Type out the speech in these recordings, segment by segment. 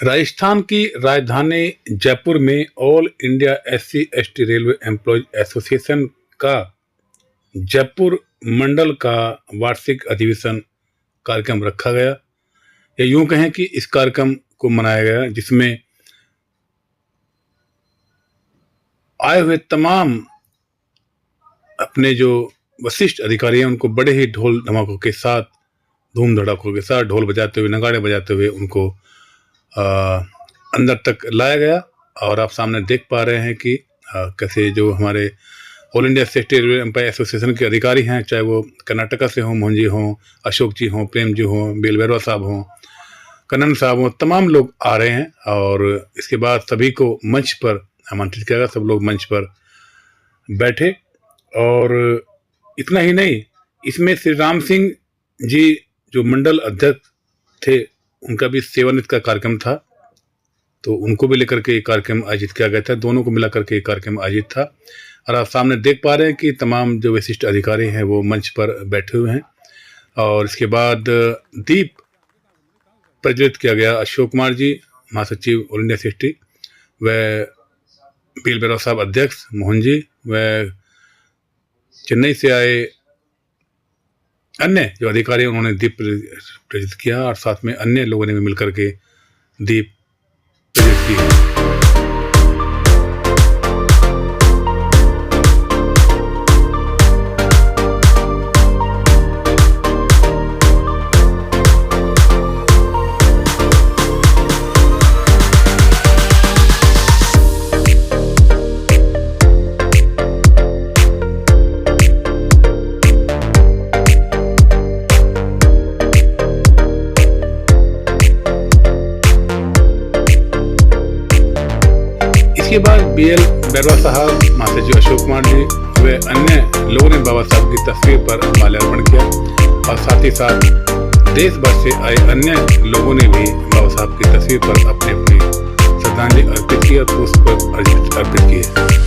राजस्थान की राजधानी जयपुर में all India SC ST railway employees association का जयपुर मंडल का वार्षिक अधिवेशन कार्यक्रम रखा गया। या यूं कहें कि इस कार्यक्रम को मनाया गया जिसमें आए हुए तमाम अपने जो वरिष्ठ अधिकारी हैं उनको बड़े ही ढोल धमाकों के साथ, धूम धड़ाकों के साथ, ढोल बजाते हुए, नगाड़े बजाते हुए उनको अंदर तक लाया गया। और आप सामने देख पा रहे हैं कि कैसे जो हमारे all India state railway employee association के अधिकारी हैं, चाहे वो कर्नाटका से हों, मोहन जी हों, अशोक जी हों, प्रेम जी हों, बेल बैरवा साहब हों, कन्नन साहब हों, तमाम लोग आ रहे हैं। और इसके बाद सभी को मंच पर आमंत्रित किया गया। सब लोग मंच पर बैठे। और इतना ही नहीं, इसमें श्री राम सिंह जी जो मंडल अध्यक्ष थे उनका भी सेवानिवृत्ति का कार्यक्रम था, तो उनको भी लेकर के ये कार्यक्रम आयोजित किया गया था। दोनों को मिलाकर के ये कार्यक्रम आयोजित था। और आप सामने देख पा रहे हैं कि तमाम जो विशिष्ट अधिकारी हैं वो मंच पर बैठे हुए हैं। और इसके बाद दीप प्रज्वलित किया गया। अशोक कुमार जी महासचिव ऑल इंडिया एसटी व बेल बैरवा साहब अध्यक्ष, मोहन जी व चेन्नई से आए अन्य जो अधिकारी हैं उन्होंने दीप प्रज्वलित किया और साथ में अन्य लोगों ने भी मिलकर के दीप प्रज्वलित किए। इसके बाद बीएल बैरवा साहब, महासचिव अशोक कुमार जी व अन्य लोगों ने बाबा साहब की तस्वीर पर माल्यार्पण किया। और साथ ही साथ देश भर से आए अन्य लोगों ने भी बाबा साहब की तस्वीर पर अपनी अपनी श्रद्धांजलि अर्पित की और पुष्प अर्पित किए।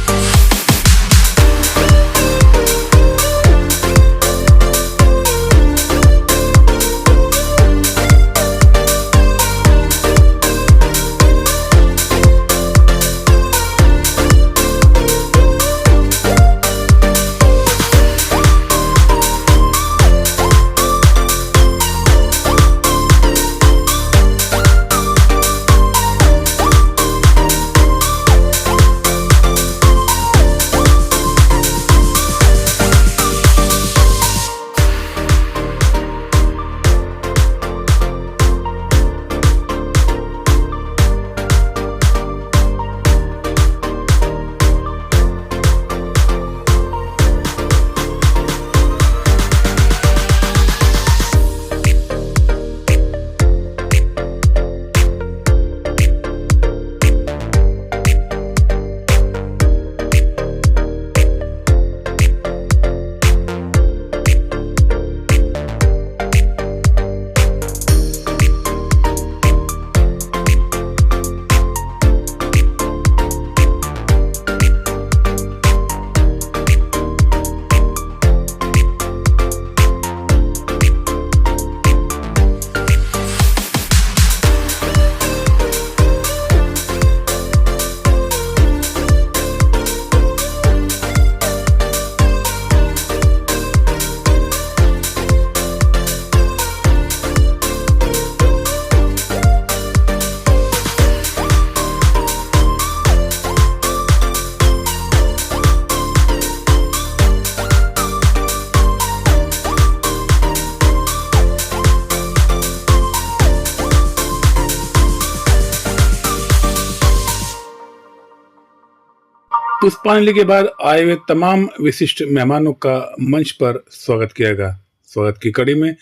पुष्पांजलि के बाद आए हुए तमाम विशिष्ट मेहमानों का मंच पर स्वागत किया गया। स्वागत की कड़ी में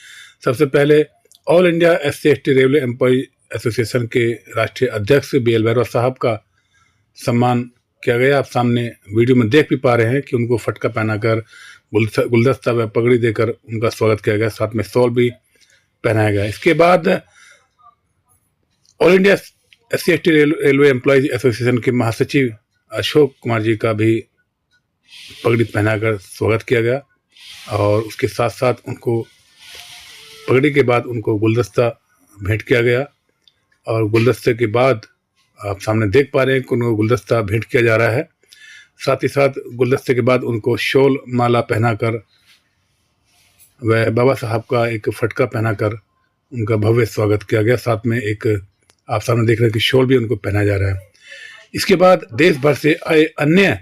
सबसे पहले all India SC ST railway employee association के राष्ट्रीय अध्यक्ष बीएल बैरवा साहब का सम्मान किया गया। आप सामने वीडियो में देख भी पा रहे हैं कि उनको फटका पहनाकर, गुलदस्ता व पगड़ी देकर उनका स्वागत किया गया, साथ में शॉल भी पहनाया गया। इसके बाद all India SC ST railway employees association के महासचिव अशोक कुमार जी का भी पगड़ी पहनाकर स्वागत किया गया और उसके साथ साथ उनको पगड़ी के बाद उनको गुलदस्ता भेंट किया गया और गुलदस्ते के बाद आप सामने देख पा रहे हैं कि उनको गुलदस्ता भेंट किया जा रहा है। साथ ही साथ गुलदस्ते के बाद उनको शॉल माला पहनाकर वह बाबा साहब का एक फटका पहनाकर उनका भव्य स्वागत किया गया। साथ में एक आप सामने देख रहे हैं कि शॉल भी उनको पहनाया जा रहा है। इसके बाद देश भर से आए अन्य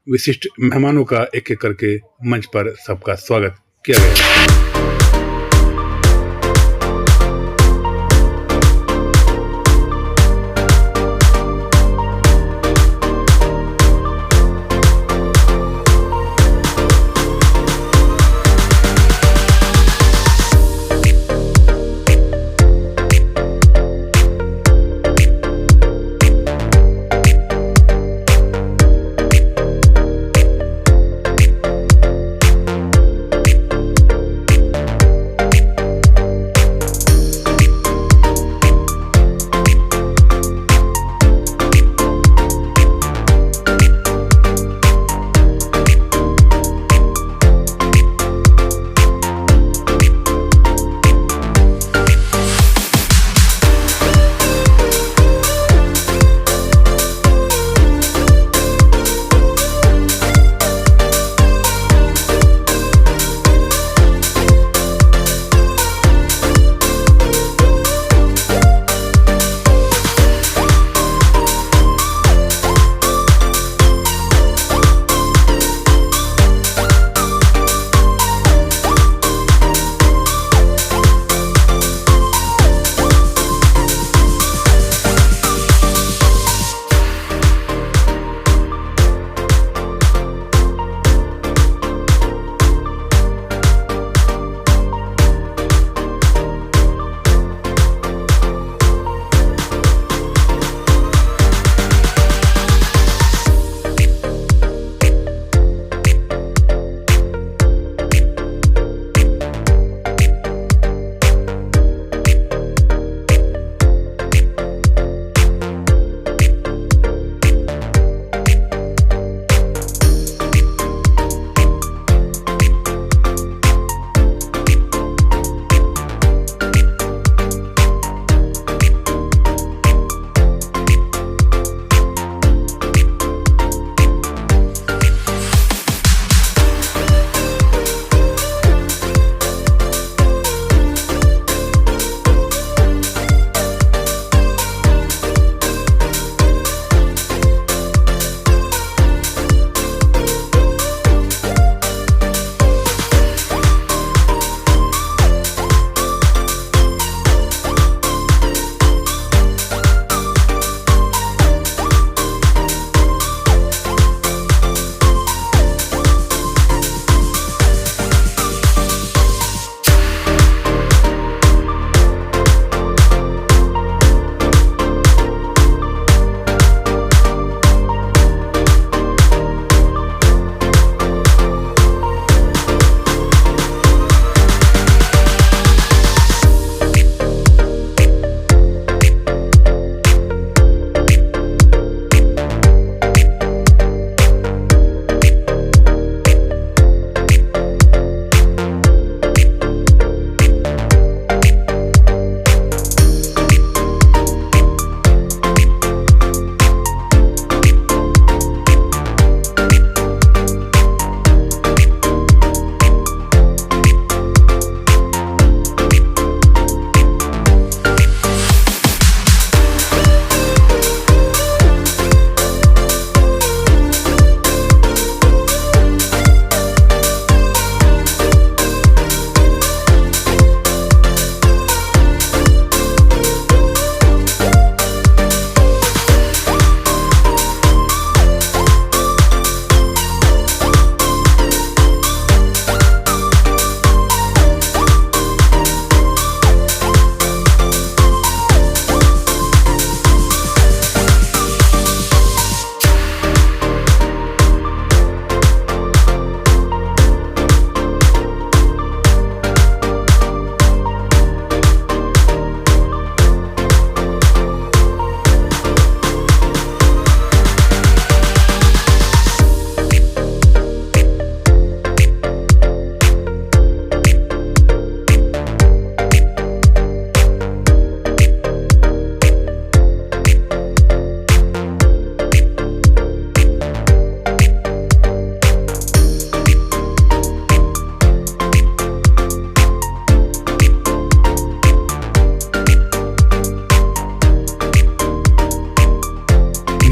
विशिष्ट मेहमानों का एक एक करके मंच पर सबका स्वागत किया गया।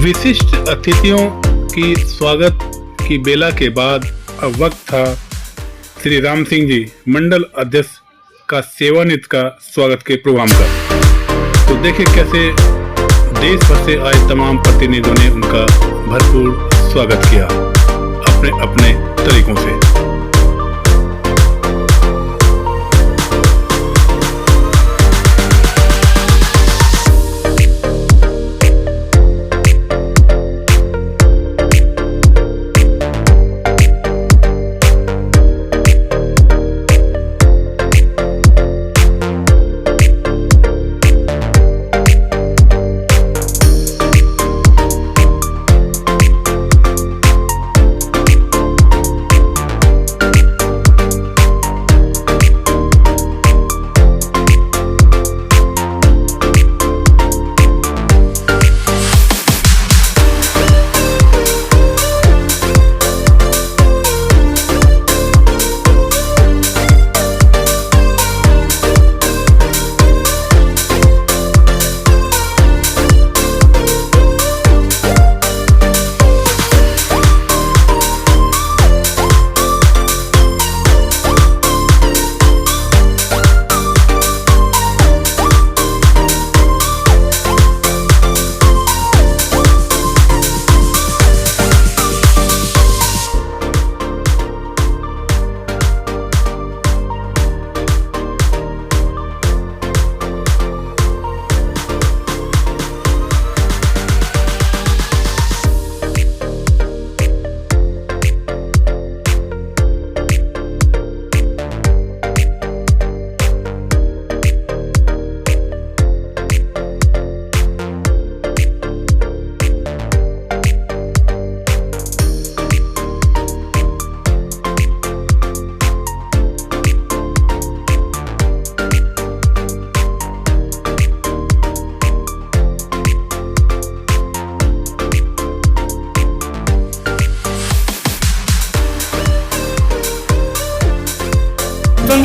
विशिष्ट अतिथियों की स्वागत की बेला के बाद अब वक्त था श्री राम सिंह जी मंडल अध्यक्ष का सेवानिवृत्त का स्वागत के प्रोग्राम का। तो देखिए कैसे देश भर से आए तमाम प्रतिनिधियों ने उनका भरपूर स्वागत किया अपने अपने तरीकों से।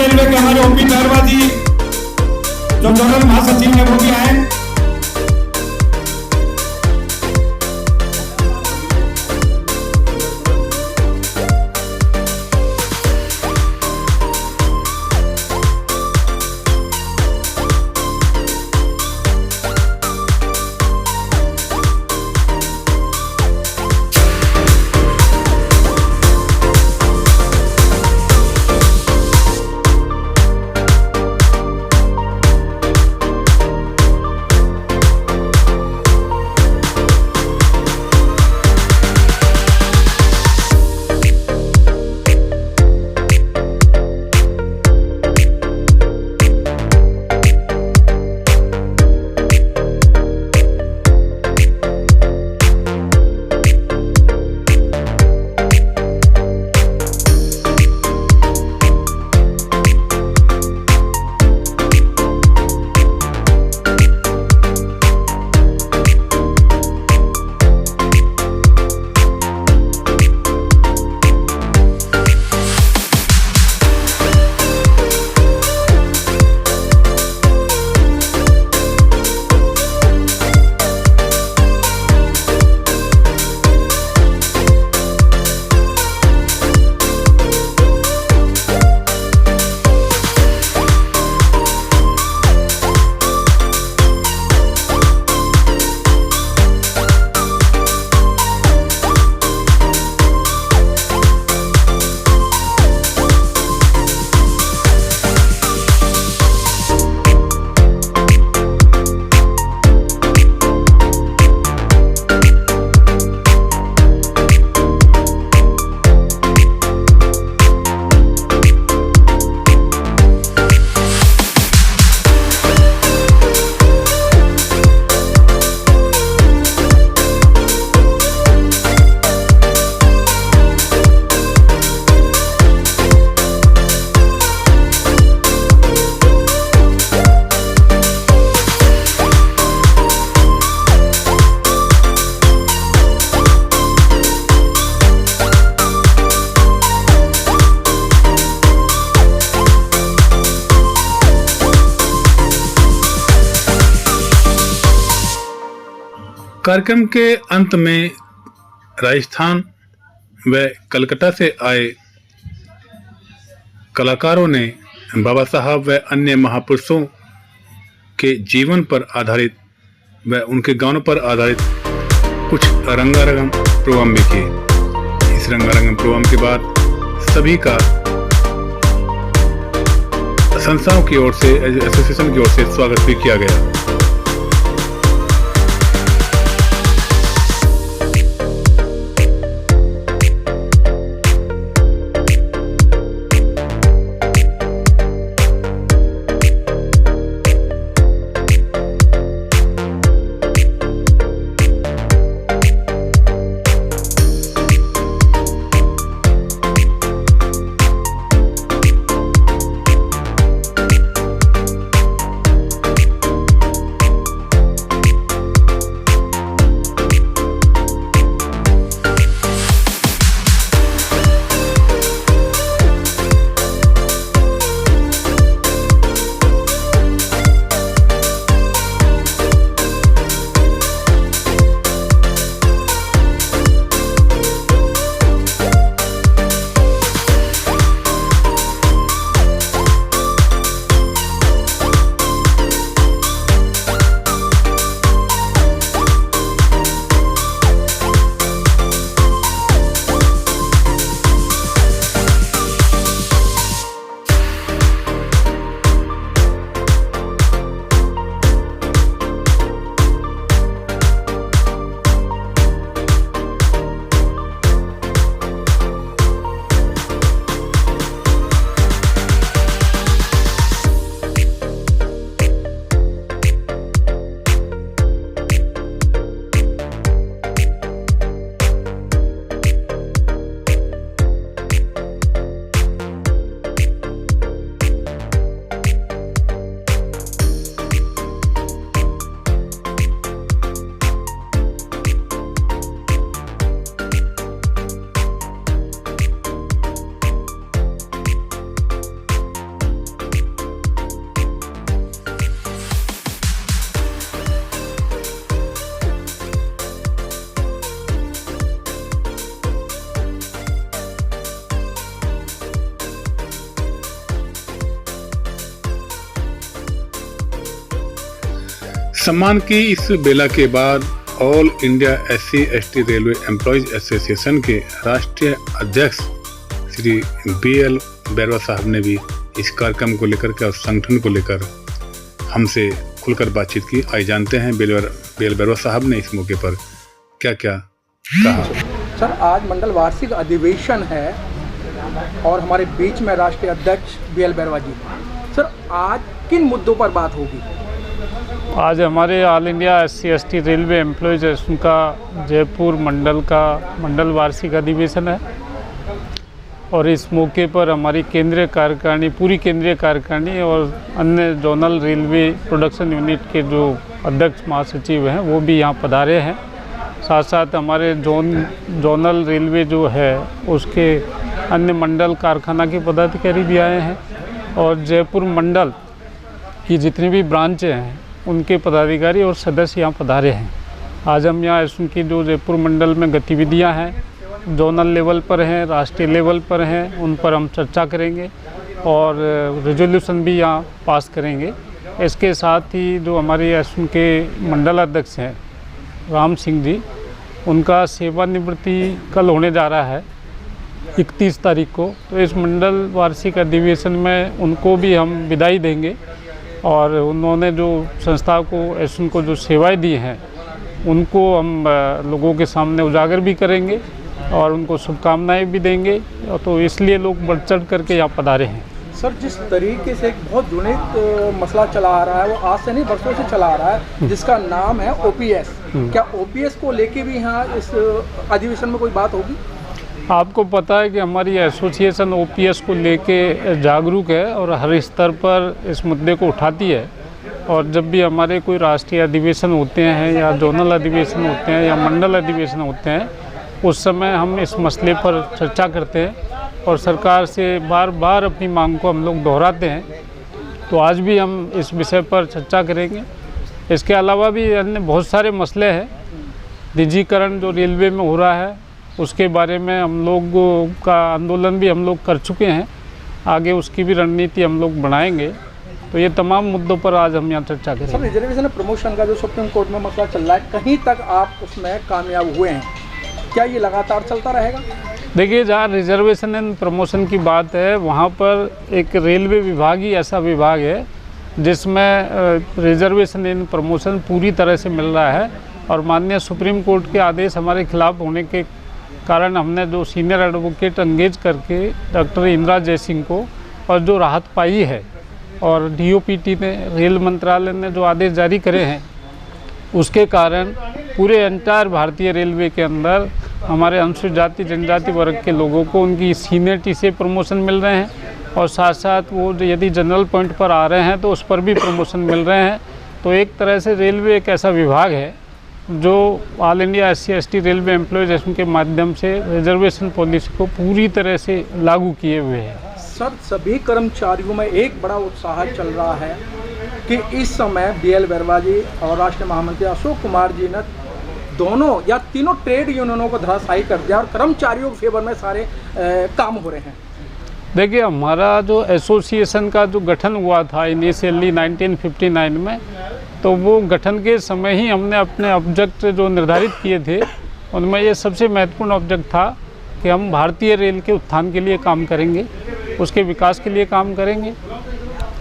रेलवे के हमारे ओपी नरवा जी जो जनरल महासचिव है वो भी आए। कार्यक्रम के अंत में राजस्थान व कलकत्ता से आए कलाकारों ने बाबा साहब व अन्य महापुरुषों के जीवन पर आधारित व उनके गानों पर आधारित कुछ रंगारंग प्रोग्राम भी किए। इस रंगारंग प्रोग्राम के बाद सभी का संस्थाओं की ओर से, एसोसिएशन की ओर से स्वागत भी किया गया। सम्मान की इस बेला के बाद all India SC/ST railway employees association के राष्ट्रीय अध्यक्ष श्री BL बैरवा साहब ने भी इस कार्यक्रम को लेकर के और संगठन को लेकर हमसे खुलकर बातचीत की। आइए जानते हैं BL बैरवा साहब ने इस मौके पर क्या क्या कहा। सर, आज मंडल वार्षिक अधिवेशन है और हमारे बीच में राष्ट्रीय अध्यक्ष BL बैरवा जी। सर, आज किन मुद्दों पर बात होगी? आज हमारे all India SC/ST railway employees association का जयपुर मंडल वार्षिक अधिवेशन है और इस मौके पर हमारी पूरी केंद्रीय कार्यकारिणी और अन्य जोनल रेलवे प्रोडक्शन यूनिट के जो अध्यक्ष महासचिव हैं वो भी यहाँ पधारे हैं। साथ साथ हमारे जोनल रेलवे जो है उसके अन्य मंडल कारखाना के पदाधिकारी भी आए हैं और जयपुर मंडल की जितनी भी ब्रांचें हैं उनके पदाधिकारी और सदस्य यहाँ पधारे हैं। आज हम यहाँ उनकी जो जयपुर मंडल में गतिविधियाँ हैं जोनल लेवल पर हैं, राष्ट्रीय लेवल पर हैं, उन पर हम चर्चा करेंगे और रेजोल्यूशन भी यहाँ पास करेंगे। इसके साथ ही जो हमारे उनके मंडल अध्यक्ष हैं राम सिंह जी, उनका सेवानिवृत्ति कल होने जा रहा है 31 तारीख को, तो इस मंडल वार्षिक अधिवेशन में उनको भी हम विदाई देंगे और उन्होंने जो संस्था को एसोसिएशन को जो सेवाएं दी हैं उनको हम लोगों के सामने उजागर भी करेंगे और उनको शुभकामनाएं भी देंगे, तो इसलिए लोग बढ़ चढ़ करके यहाँ पधारे हैं। सर, जिस तरीके से एक बहुत जुनीत मसला चला आ रहा है वो आज से नहीं बरसों से चला आ रहा है जिसका नाम है OPS, क्या OPS को लेके भी यहाँ इस अधिवेशन में कोई बात होगी? आपको पता है कि हमारी एसोसिएशन OPS को लेके जागरूक है और हर स्तर पर इस मुद्दे को उठाती है और जब भी हमारे कोई राष्ट्रीय अधिवेशन होते हैं या जोनल अधिवेशन होते हैं या मंडल अधिवेशन होते हैं उस समय हम इस मसले पर चर्चा करते हैं और सरकार से बार बार अपनी मांग को हम लोग दोहराते हैं। तो आज भी हम इस विषय पर चर्चा करेंगे। इसके अलावा भी अन्य बहुत सारे मसले हैं निजीकरण जो रेलवे में हो रहा है उसके बारे में हम लोगों का आंदोलन भी हम लोग कर चुके हैं, आगे उसकी भी रणनीति हम लोग बनाएंगे। तो ये तमाम मुद्दों पर आज हम यहाँ चर्चा सर, करेंगे। रिजर्वेशन प्रमोशन का जो सुप्रीम कोर्ट में मसला चल रहा है, कहीं तक आप उसमें कामयाब हुए हैं? क्या ये लगातार चलता रहेगा? देखिए, जहाँ रिजर्वेशन एंड प्रमोशन की बात है वहाँ पर एक रेलवे विभाग ही ऐसा विभाग है जिसमें रिजर्वेशन एंड प्रमोशन पूरी तरह से मिल रहा है। और माननीय सुप्रीम कोर्ट के आदेश हमारे खिलाफ होने के कारण हमने जो सीनियर एडवोकेट एंगेज करके डॉक्टर इंदिरा जयसिंह को और जो राहत पाई है, और डीओपीटी ने, रेल मंत्रालय ने जो आदेश जारी करे हैं उसके कारण पूरे एंटायर भारतीय रेलवे के अंदर हमारे अनुसूचित जाति जनजाति वर्ग के लोगों को उनकी सीनियरिटी से प्रमोशन मिल रहे हैं, और साथ साथ वो यदि जनरल पॉइंट पर आ रहे हैं तो उस पर भी प्रमोशन मिल रहे हैं। तो एक तरह से रेलवे एक ऐसा विभाग है जो all India SC/ST railway employees association के माध्यम से रिजर्वेशन पॉलिसी को पूरी तरह से लागू किए हुए है। सर, सभी कर्मचारियों में एक बड़ा उत्साह चल रहा है कि इस समय BL वर्मा जी और राष्ट्रीय महामंत्री अशोक कुमार जी ने दोनों या तीनों ट्रेड यूनियनों को धराशायी कर दिया और कर्मचारियों के फेवर में सारे काम हो रहे हैं। देखिए, हमारा जो एसोसिएशन का जो गठन हुआ था इनिशियली 1959 में, तो वो गठन के समय ही हमने अपने ऑब्जेक्ट जो निर्धारित किए थे उनमें ये सबसे महत्वपूर्ण ऑब्जेक्ट था कि हम भारतीय रेल के उत्थान के लिए काम करेंगे, उसके विकास के लिए काम करेंगे,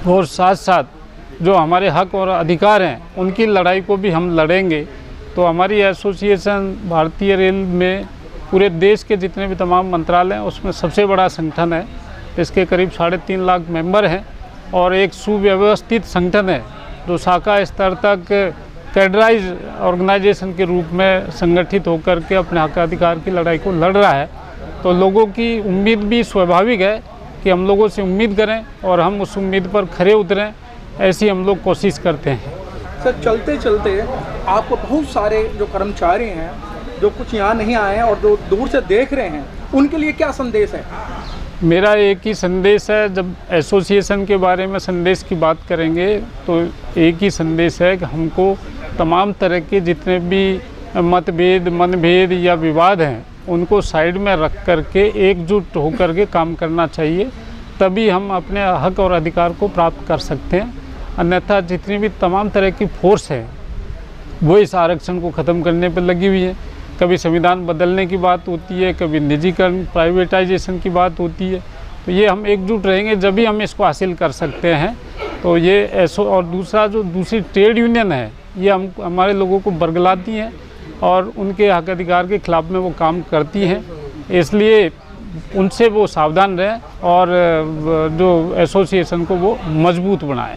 और साथ साथ जो हमारे हक और अधिकार हैं उनकी लड़ाई को भी हम लड़ेंगे। तो हमारी एसोसिएशन भारतीय रेल में पूरे देश के जितने भी तमाम मंत्रालय हैं उसमें सबसे बड़ा संगठन है। इसके करीब 3.5 लाख मेंबर हैं और एक सुव्यवस्थित संगठन है जो शाखा स्तर तक कैडराइज ऑर्गेनाइजेशन के रूप में संगठित होकर के अपने हक अधिकार की लड़ाई को लड़ रहा है। तो लोगों की उम्मीद भी स्वाभाविक है कि हम लोगों से उम्मीद करें और हम उस उम्मीद पर खरे उतरें, ऐसी हम लोग कोशिश करते हैं। सर, चलते चलते आपको बहुत सारे जो कर्मचारी हैं जो कुछ यहाँ नहीं आए हैं और जो दूर से देख रहे हैं, उनके लिए क्या संदेश है? मेरा एक ही संदेश है, जब एसोसिएशन के बारे में संदेश की बात करेंगे तो एक ही संदेश है कि हमको तमाम तरह के जितने भी मतभेद, मनभेद या विवाद हैं उनको साइड में रख करके एकजुट होकर के काम करना चाहिए, तभी हम अपने हक और अधिकार को प्राप्त कर सकते हैं। अन्यथा जितनी भी तमाम तरह की फोर्स है वो इस आरक्षण को ख़त्म करने पर लगी हुई है। कभी संविधान बदलने की बात होती है, कभी निजीकरण प्राइवेटाइजेशन की बात होती है। तो ये हम एकजुट रहेंगे जब भी हम इसको हासिल कर सकते हैं। तो ये ऐसो, और दूसरा जो दूसरी ट्रेड यूनियन है ये हमारे लोगों को बरगलाती हैं और उनके हक अधिकार के खिलाफ में वो काम करती हैं, इसलिए उनसे वो सावधान रहें और जो एसोसिएशन को वो मजबूत बनाएं।